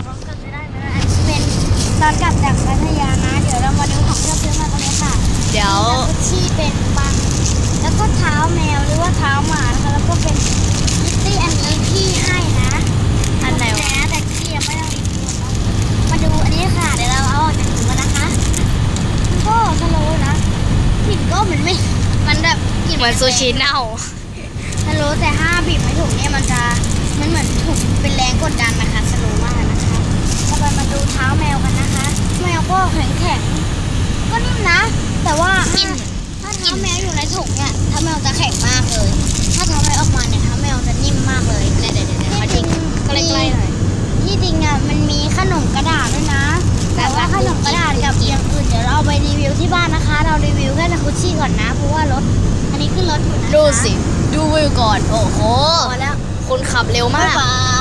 พร้อมกันจะได้ไหมอันนี้เป็นตอนกลับจากพัทยานะเดี๋ยวเรามาดูของที่เราซื้อมาตรงนี้ค่ะ เดี๋ยว ที่เป็นปังแล้วก็เท้าแมวหรือว่าเท้าหมานะคะแล้วก็เป็นคิตตี้อันนี้ที่ให้นะ อันไหนวะ แต่ที่ยังไม่ต้องรีวิวเนาะมาดูอันนี้ค่ะเดี๋ยวเราเอาออกจากถุงกันนะคะก็สโลว์นะกลิ่นก็เหมือนไม่มันแบบกลิ่น เหมือนซูชิเน่า สโลว์แต่ถ้าบีบในถุงเนี่ยมันเหมือนถุงเป็นแรงกดดันนะคะสโลว์มากนะคะต่อไปมาดูเท้าแมวกันนะคะแมวก็แข็งก็นิ่มนะ แต่ว่าถ้าเท้าแมวอยู่ในถุงเนี่ยเท้าแมวจะแข็งมากเลย ถ้าเท้าแมวออกมาเนี่ยเท้าแมวจะนิ่มมากเลยเดี๋ยวเขาจริงใกล้ๆหน่อยที่จริงอ่ะมันมีขนมกระดาษด้วยนะ แต่ว่าขนมกระดาษกับอย่างอื่นเดี๋ยวเราเอาไปรีวิวที่บ้านนะคะ เรารีวิวแค่ในคุชชี่ก่อนนะเพราะว่ารถอันนี้ขึ้นรถอยู่นะคะ ดูสิ ดูวิวก่อน โอ้โห พอแล้ว คุณขับเร็วมาก บ๊ายบาย